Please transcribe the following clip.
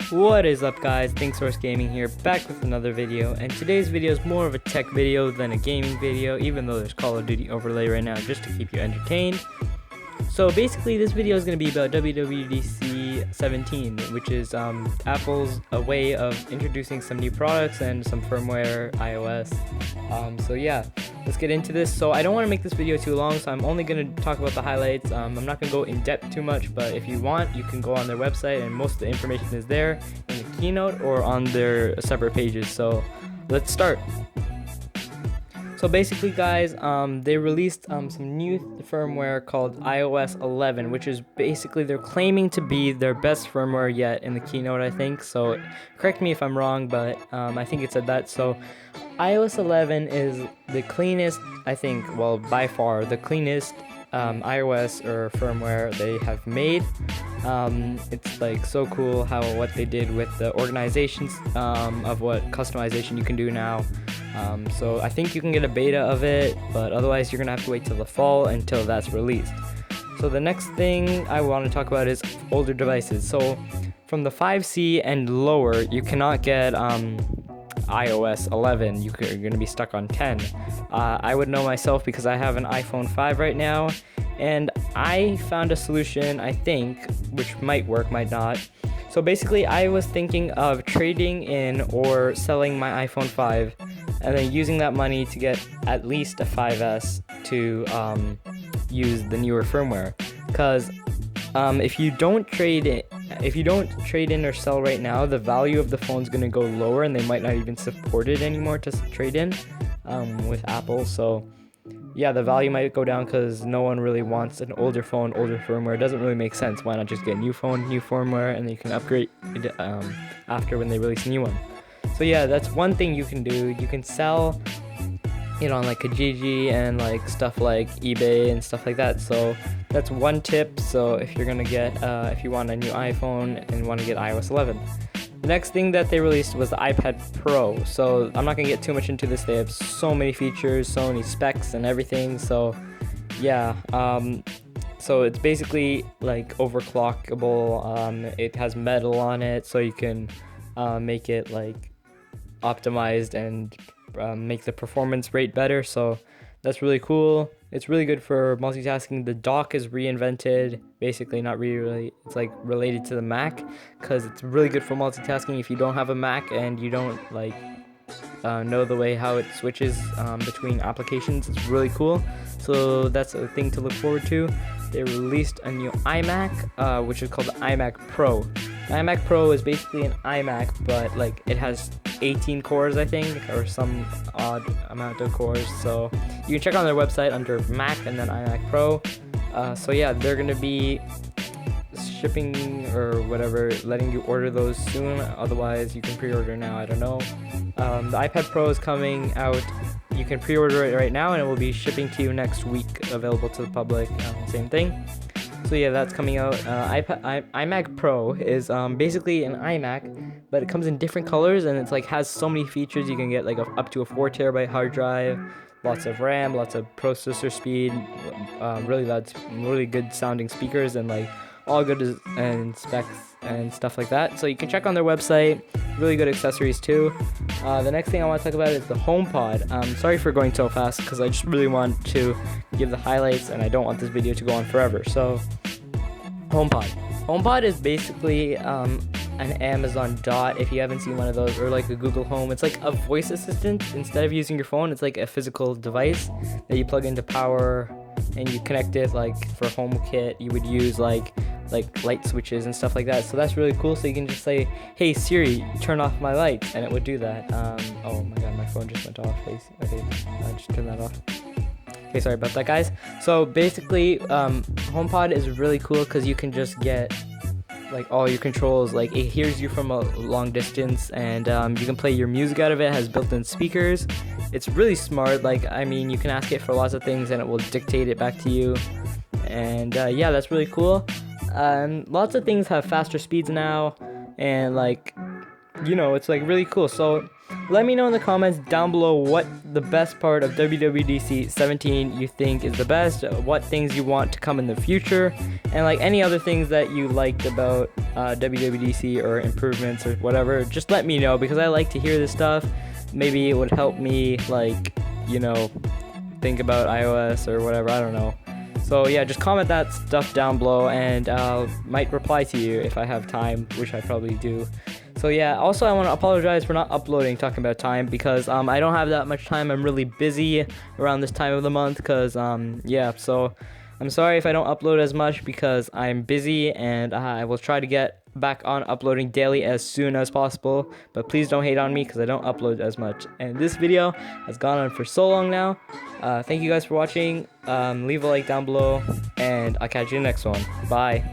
What is up, guys? ThinkSource Gaming here, back with another video, and today's video is more of a tech video than a gaming video, even though there's Call of Duty overlay right now just to keep you entertained. So basically this video is going to be about WWDC 17, which is Apple's a way of introducing some new products and some firmware iOS. So yeah, let's get into this. So I don't want to make this video too long, so I'm only going to talk about the highlights. I'm not going to go in depth too much, but if you want, you can go on their website and most of the information is there in the keynote or on their separate pages. So let's start. So basically, guys, they released some new firmware called iOS 11, which is basically they're claiming to be their best firmware yet in the keynote, I think. So correct me if I'm wrong, but I think it said that. So iOS 11 is the cleanest, I think, well, by far the cleanest iOS or firmware they have made. It's like so cool what they did with the organizations of what customization you can do now. So I think you can get a beta of it, but otherwise you're gonna have to wait till the fall until that's released. So the next thing I want to talk about is older devices. So from the 5C and lower, you cannot get iOS 11. You're gonna be stuck on 10. I would know myself because I have an iPhone 5 right now, and I found a solution, I think, which might work, might not. So basically, I was thinking of trading in or selling my iPhone 5 and then using that money to get at least a 5S to use the newer firmware. Because if you don't trade in or sell right now, the value of the phone's gonna go lower, and they might not even support it anymore to trade in with Apple. So yeah, the value might go down because no one really wants an older phone, older firmware. It doesn't really make sense. Why not just get a new phone, new firmware, and then you can upgrade it after when they release a new one. So yeah, that's one thing you can do. You can sell it on like Kijiji and like stuff like eBay and stuff like that. So that's one tip. So if you're gonna get, if you want a new iPhone and want to get iOS 11. The next thing that they released was the iPad Pro. So I'm not gonna get too much into this. They have so many features, so many specs and everything. So yeah, so it's basically like overclockable. It has metal on it, so you can make it like optimized and make the performance rate better. So that's really cool. It's really good for multitasking. The dock is reinvented, basically not really, it's like related to the Mac, because it's really good for multitasking if you don't have a Mac and you don't like know the way how it switches between applications. It's really cool. So that's a thing to look forward to. They released a new iMac, which is called the iMac Pro. The iMac Pro is basically an iMac, but like it has 18 cores, I think, or some odd amount of cores. So you can check on their website under Mac and then iMac Pro. So yeah, they're gonna be shipping or whatever, letting you order those soon. Otherwise, you can pre-order now. I don't know. The iPad Pro is coming out. You can pre-order it right now, and it will be shipping to you next week, available to the public. Same thing. So yeah, that's coming out. iMac Pro is basically an iMac, but it comes in different colors, and it's like has so many features. You can get like up to a 4 terabyte hard drive, lots of RAM, lots of processor speed, really loud, really good sounding speakers, and like all good and specs and stuff like that. So you can check on their website. Really good accessories too. The next thing I want to talk about is the HomePod. Sorry for going so fast because I just really want to give the highlights and I don't want this video to go on forever. So HomePod. HomePod is basically an Amazon Dot, if you haven't seen one of those, or like a Google Home. It's like a voice assistant. Instead of using your phone, it's like a physical device that you plug into power and you connect it. Like for HomeKit, you would use like light switches and stuff like that. So that's really cool. So you can just say, "Hey Siri, turn off my lights," and it would do that. Oh my god, my phone just went off. Okay, just turn that off. Okay, sorry about that, guys. So basically, HomePod is really cool because you can just get like all your controls. Like it hears you from a long distance, and you can play your music out of it. It has built-in speakers. It's really smart. Like, I mean, you can ask it for lots of things and it will dictate it back to you. And yeah, that's really cool. Lots of things have faster speeds now, and like, you know, it's like really cool. So let me know in the comments down below what the best part of WWDC 17 you think is the best, what things you want to come in the future, and like any other things that you liked about WWDC or improvements or whatever. Just let me know, because I like to hear this stuff. Maybe it would help me, like, you know, think about iOS or whatever, I don't know. So yeah, just comment that stuff down below, and I might reply to you if I have time, which I probably do. So yeah, also I want to apologize for not uploading talking about time, because I don't have that much time. I'm really busy around this time of the month, because yeah, so I'm sorry if I don't upload as much, because I'm busy, and I will try to get back on uploading daily as soon as possible. But please don't hate on me, because I don't upload as much. And this video has gone on for so long now. Thank you guys for watching. Leave a like down below, and I'll catch you in the next one. Bye.